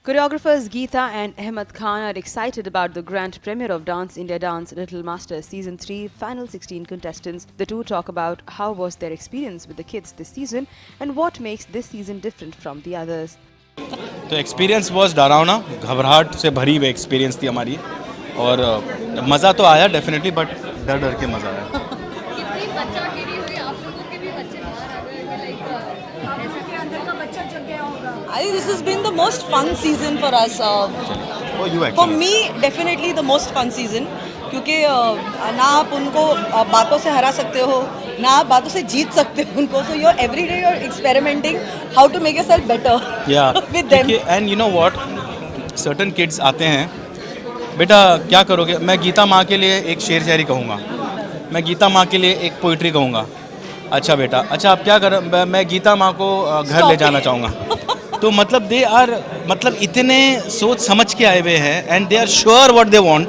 Choreographers Geeta and Ahmed Khan are excited about the grand premiere of Dance India Dance Little Masters Season 3 final 16 contestants. The two talk about how was their experience with the kids this season and what makes this season different from the others. तो experience बहुत डरावना, घबराहट से भरी हुई experience थी हमारी और मज़ा तो आया डेफिनेटली, बट डर डर के मज़ा आया. कितनी बच्चा गिरी हुई, आप लोगों के भी बच्चे बाहर आ गए, लाइक ऐसा कि अंदर का बच्चा जग गया होगा. I think this has been the most fun season for us. For you For actually. me, definitely the most fun season. क्योंकि ना आप उनको बातों से हरा सकते हो, ना आप बातों से जीत सकते हो उनको. So you're every day you're experimenting how to make yourself better with them. And you know what? Certain kids आते हैं, बेटा क्या करोगे? मैं गीता माँ के लिए एक शेर शायरी कहूँगा, मैं गीता माँ के लिए एक पोइट्री कहूँगा. अच्छा बेटा, अच्छा आप क्या कर, मैं गीता माँ को घर ले जाना चाहूँगा. तो मतलब दे आर, मतलब इतने सोच समझ के आए हुए हैं and they are sure what they want.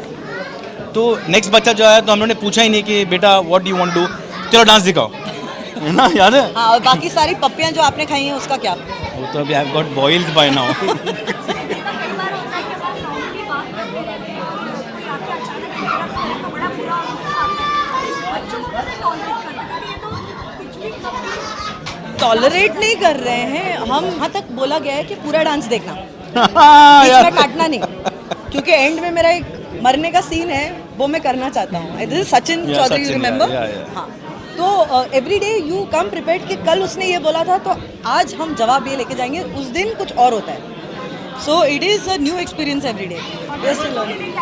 तो नेक्स्ट बच्चा जो आया तो हम लोगों ने पूछा ही नहीं कि बेटा what do you want do, चलो डांस दिखाओ, है ना, याद है? हाँ, और बाकी सारी पप्पियाँ जो आपने खाई हैं उसका क्या? वो तो अभी I have got boiled by now. Tolerate नहीं कर रहे हैं हम. यहाँ तक बोला गया है कि पूरा डांस देखना, बीच में काटना नहीं, क्योंकि एंड में मेरा एक मरने का सीन है वो मैं करना चाहता हूँ. This is Sachin Chaudhary, you remember? हाँ, तो every day you come prepared कि कल उसने ये बोला था तो आज हम जवाब ये लेके जाएंगे, उस दिन कुछ और होता है. So it is a new experience every day. क्या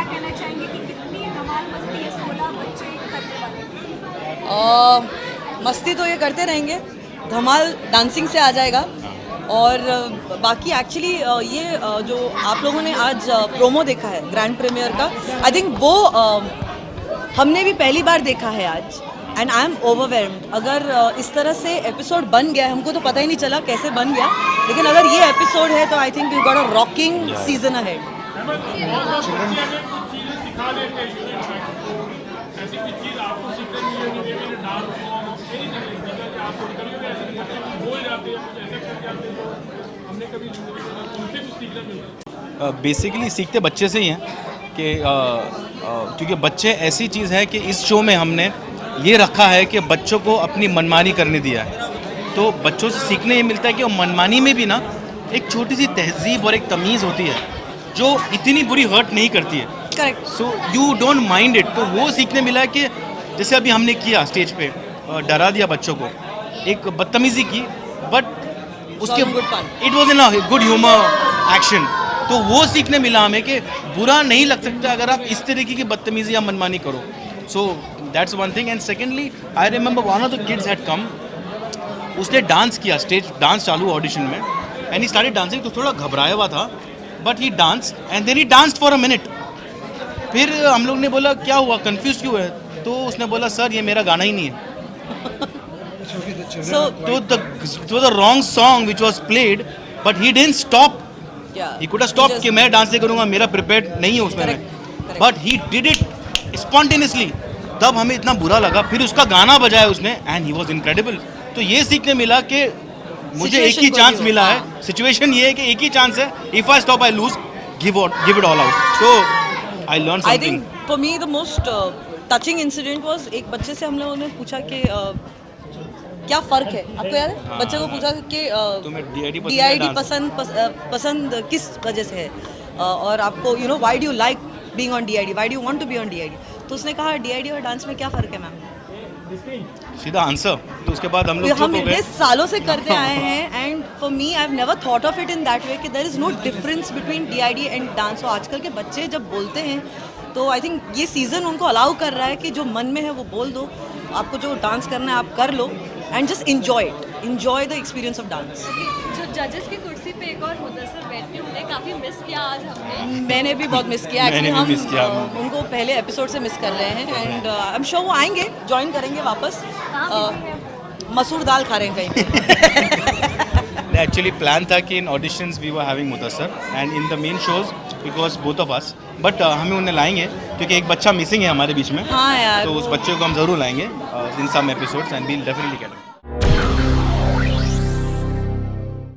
कहना चाहेंगे कि कितनी धमाल मस्ती है, 16 बच्चे करने वाले? मस्ती तो ये करते रहेंगे, धमाल डांसिंग से आ जाएगा. और बाकी एक्चुअली ये जो आप लोगों ने आज प्रोमो देखा है ग्रैंड प्रीमियर का, आई थिंक वो हमने भी पहली बार देखा है आज एंड आई एम ओवरवेल्म्ड. अगर इस तरह से एपिसोड बन गया, हमको तो पता ही नहीं चला कैसे बन गया, लेकिन अगर ये एपिसोड है तो I think we got a rocking season ahead. Basically सीखते बच्चे से ही हैं कि क्योंकि बच्चे ऐसी चीज़ है कि इस शो में हमने ये रखा है कि बच्चों को अपनी मनमानी करने दिया है. तो बच्चों से सीखने ये मिलता है कि वो मनमानी में भी ना एक छोटी सी तहजीब और एक तमीज़ होती है जो इतनी बुरी हर्ट नहीं करती है. Correct. So you don't mind it. तो वो सीखने मिला है कि जैसे अभी हमने किया स्टेज पे, डरा दिया बच्चों को, एक बदतमीज़ी की, बट उसके it was in a good humour action. तो वो सीखने मिला हमें कि बुरा नहीं लग सकता अगर आप इस तरीके की बदतमीज़ी या मनमानी करो. So that's one thing. And secondly I remember one of the kids had come, उसने डांस किया, स्टेज डांस चालू ऑडिशन में, एंड ही स्टार्टेड डांसिंग. तो थोड़ा घबराया हुआ था, but he dance and then he danced for a minute. फिर हम लोग ने बोला क्या हुआ, कंफ्यूज क्यों है? तो उसने बोला सर ये मेरा गाना ही नहीं है. So the wrong song which was played, but he didn't stop. He could have stopped कि मैं डांस नहीं करूँगा, मेरा प्रिपेयर्ड नहीं है उसमें. But he did it spontaneously. तब हमें इतना बुरा लगा. फिर उसका गाना बजाया उसने and he was incredible. तो ये सीखने मिला कि मुझे एक ही चांस मिला है. सिचुएशन ये है कि एक ही चांस है. If I stop I lose. Give it all out. So I learned something. I think for me the most touching incident was, एक बच्चे से हम लोगों ने पूछा कि क्या फ़र्क है, आपको याद है? बच्चे को पूछा कि DID पसंद किस वजह से है, और आपको you know why do you like being on DID, why do you want to be on DID. तो उसने कहा DID और डांस में क्या फ़र्क है मैम? सीधा आंसर. तो उसके बाद हम लोग हम इतने सालों से करते आए हैं and for me I have never thought of it in that way कि there is no difference between DID and dance. तो आजकल के बच्चे जब बोलते हैं तो आई थिंक ये सीज़न उनको अलाउ कर रहा है कि जो मन में है वो बोल दो, आपको जो डांस करना है आप कर लो and just enjoy the experience of dance. जो जजेस की कुर्सी पे एक और मुदस्सिर बैठे, उन्हें काफ़ी मिस किया आज हमने. मैंने भी बहुत मिस किया एक्चुअली. हम उनको पहले एपिसोड से मिस कर रहे हैं एंड आई एम श्योर वो आएंगे, ज्वाइन करेंगे वापस. मसूर दाल खा रहे हैं कहीं. एक्चुअली प्लान था कि in auditions we were having Mudassir and in the main shows it was both of us, but हमें उन्हें लाएंगे क्योंकि एक बच्चा मिसिंग है हमारे बीच में. हाँ यार, तो उस बच्चे को हम ज़रूर लाएंगे in some episodes and we'll definitely get him.